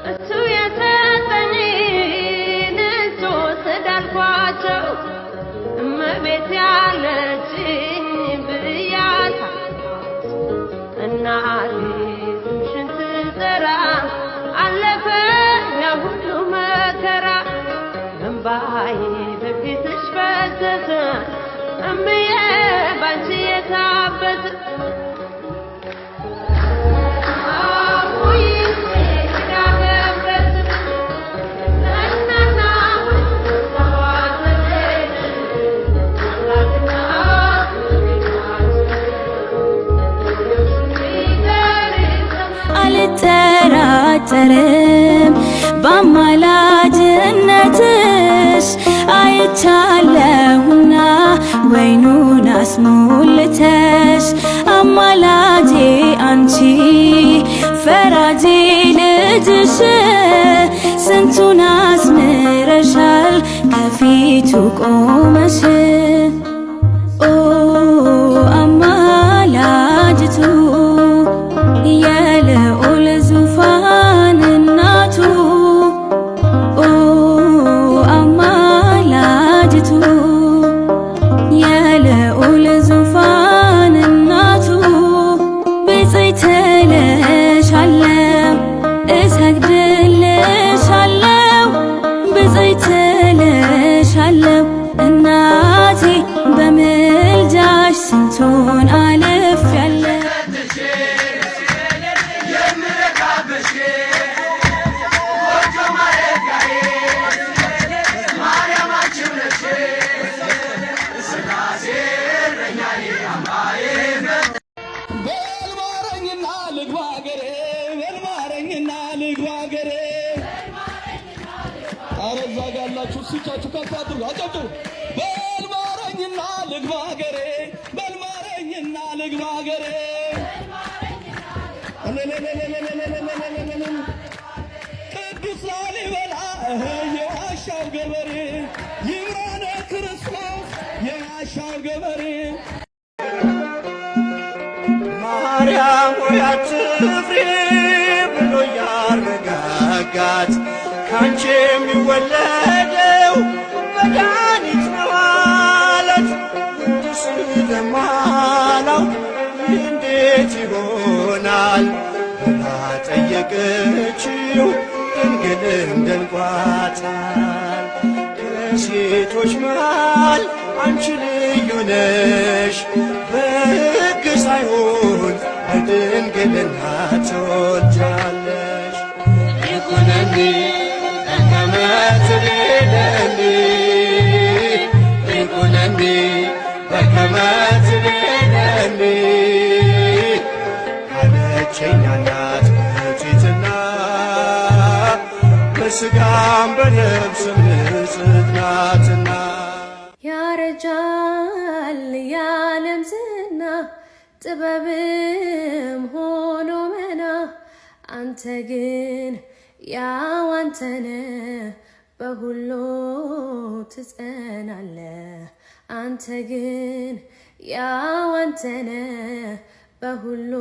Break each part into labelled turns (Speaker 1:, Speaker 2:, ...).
Speaker 1: እሱ የሰጠኝ ንሱ ስዳልኳቸው እመቤት ያለችኝ ብያታ እናቴ ስምሽን ስጠራ አለፈ ያ ሁሉ መከራ እምባዬ በፊትሽ ፈሰሰ እምዬ ባንቺ የታበሰ
Speaker 2: አልጠራጠርም በአማላጅነትሽ አይቻለሁና ወይኑን አስሞልተሽ አማላጄ አንቺ ፈራጄ ልጅሽ ስንቱን አስምረሻል ከፊቱ ቆመሽ ኦ አማላጅቱ የልዑል ዙፋን እናቱ ኦ አማላጅቱ የልዑል ዙፋን እናቱ ብፅዕት እልሻለሁ እሰግድልሻለሁ ብፅዕት እልሻለሁ እናቴ በምልጃሽ ስንቱን አልፌያለሁ
Speaker 3: ሲቻችሁ ከፋቱ አጨጡ በልማረኝና ልግባ ሀገሬ በልማረኝና ልግባ ሀገሬ ቅዱስ ላሊበላ የዋሻው ገበሬ ይምራነ ክርስቶስ የዋሻው ገበሬ ማርያም ሆይ አትፍሪ ብሎ ያረጋጋት ካንቺ የሚወለደው መድኃኒት ነው አላት። ቅዱስ ለማላው እንዴት ይሆናል ብላ ጠየቀችው። ድንግል ደንቋታል። ከሴቶች መሃል አንቺ ልዩ ነሽ በሕግ ሳይሆን በድንግልና ትወልጃለሽ። ይኩነኒ ይኩነኒ በከመ ትቤለኒ አለችኝ እናት በትሕትና በሥጋም በነፍስም ንጽሕት ናትና።
Speaker 1: ያረጃል የዓለም ዝና ጥበብም ሆኖ መና አንተ ግን ያው አንተነህ በሁሉ ትጸናለህ አንተ ግን ያው አንተነህ በሁሉ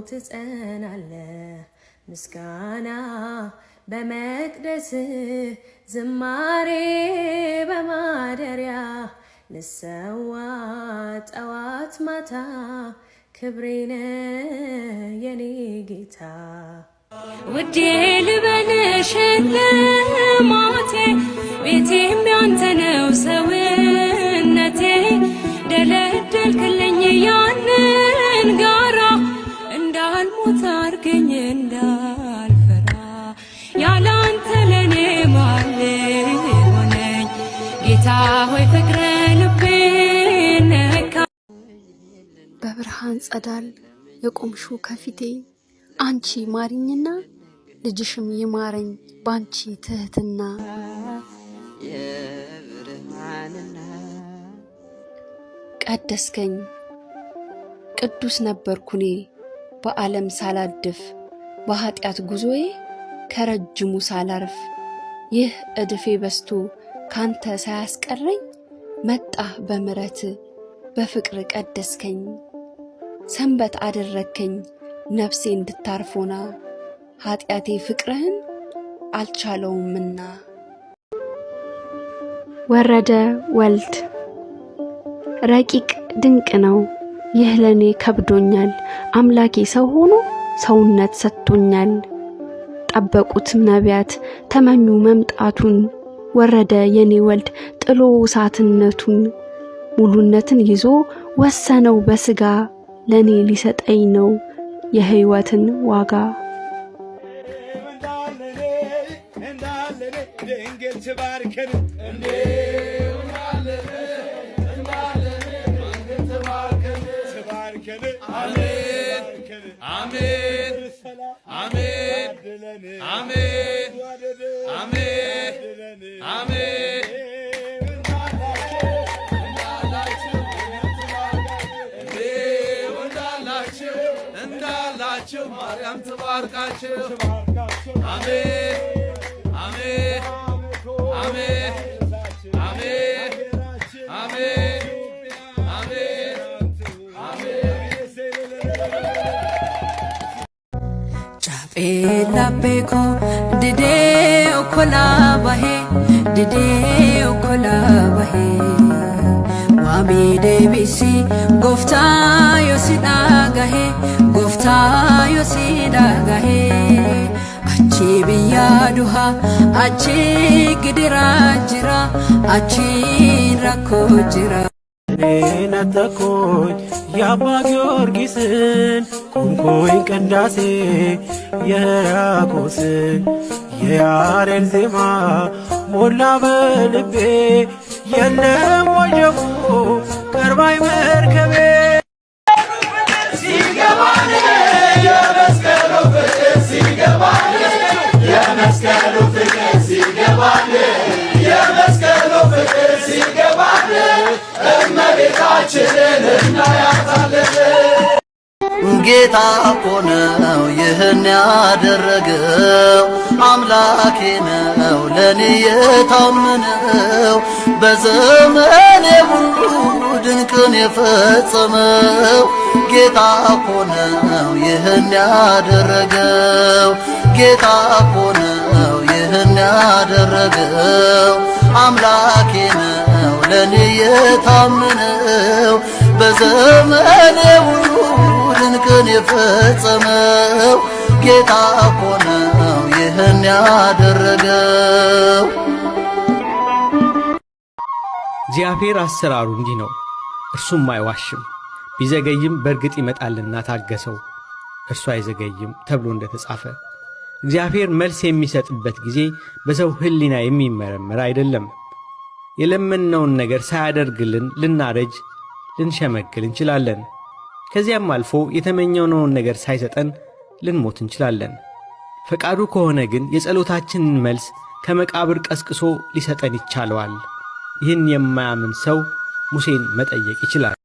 Speaker 1: ትጸናለህ። ምስጋና በመቅደስ ዝማሬ በማደሪያ ልሰዋ ጠዋት ማታ ክብሬነ የኔ ጌታ ውዴ ልበልሽ ለማቴ ቤቴም ያንተ ነው ሰውነቴ ደለደልክልኝ ያንን ጋራ እንዳልሞት አርገኝ እንዳልፈራ ያላንተ ለኔ ማን ሆነኝ ጌታ ሆይ ፍቅረ ልቤ ነካ።
Speaker 4: በብርሃን ጸዳል የቆምሹ ከፊቴ አንቺ ማሪኝና ልጅሽም ይማረኝ ባንቺ ትህትና። ቀደስከኝ ቅዱስ ነበርኩኔ በዓለም ሳላድፍ በኃጢአት ጉዞዬ ከረጅሙ ሳላርፍ ይህ እድፌ በስቶ ካንተ ሳያስቀረኝ መጣ በምረት በፍቅር ቀደስከኝ። ሰንበት አደረከኝ ነፍሴ እንድታርፎና ኃጢአቴ ፍቅርህን አልቻለውምና።
Speaker 5: ወረደ ወልድ ረቂቅ ድንቅ ነው ይህ ለኔ ከብዶኛል። አምላኬ ሰው ሆኖ ሰውነት ሰጥቶኛል። ጠበቁት ነቢያት ተመኙ መምጣቱን። ወረደ የኔ ወልድ ጥሎ እሳትነቱን። ሙሉነትን ይዞ ወሰነው በስጋ ለኔ ሊሰጠኝ ነው የሕይወትን ዋጋ።
Speaker 6: እንዳላችሁ ማርያም ትባርካችሁ። አሜን አሜን አሜን አሜን አሜን አሜን አሜን።
Speaker 1: ጫጴላ ቤኮ ድዴ ኦኮላ ባሄ ድዴ ኦኮላ ባሄ ዋሚ ደቢሲ ጎፍታ ዮሲዳ ጋሄ ጎፍታ ዮሲዳ ጋሄ አቺ ብያ ዱሃ አቺ ግድራ ጅራ አቺ ራኮ ጅራ
Speaker 7: ነጠቆኝ የአባ ጊዮርጊስን ቆንቆኝ ቅዳሴ የሕርያቆስን የያሬድ ዜማ ሞላ በልቤ የለም ወጀቡ ቀርባይ መርከቤ ሲገባን የመስቀሉ ፍቅር ሲገባን የመስቀሉ ፍቅር ሲገባን የመስቀሉ ፍቅር ሲገባን እመቤታችንን እናያታለን።
Speaker 8: ጌታ እኮ ነው ይህን ያደረገው፣ አምላኬ ነው ለኔ የታመነው፣ በዘመኔ ሁሉ ድንቅን የፈጸመው። ጌታ እኮ ነው ይህን ያደረገው፣ ጌታ እኮ ነው ይህን ያደረገው፣ አምላኬ ነው ለኔ የታመነው፣ በዘመኔ ሁሉ ድንቅን የፈጸመው። ጌታ እኮ ነው ይህን ያደረገው።
Speaker 9: እግዚአብሔር አሰራሩ እንዲህ ነው፣ እርሱም አይዋሽም። ቢዘገይም በእርግጥ ይመጣልና ታገሰው፣ እርሱ አይዘገይም ተብሎ እንደተጻፈ። እግዚአብሔር መልስ የሚሰጥበት ጊዜ በሰው ሕሊና የሚመረመር አይደለም። የለመነውን ነገር ሳያደርግልን ልናረጅ ልንሸመግል እንችላለን። ከዚያም አልፎ የተመኘነውን ነገር ሳይሰጠን ልንሞት እንችላለን። ፈቃዱ ከሆነ ግን የጸሎታችንን መልስ ከመቃብር ቀስቅሶ ሊሰጠን ይቻለዋል። ይህን የማያምን ሰው ሙሴን መጠየቅ ይችላል።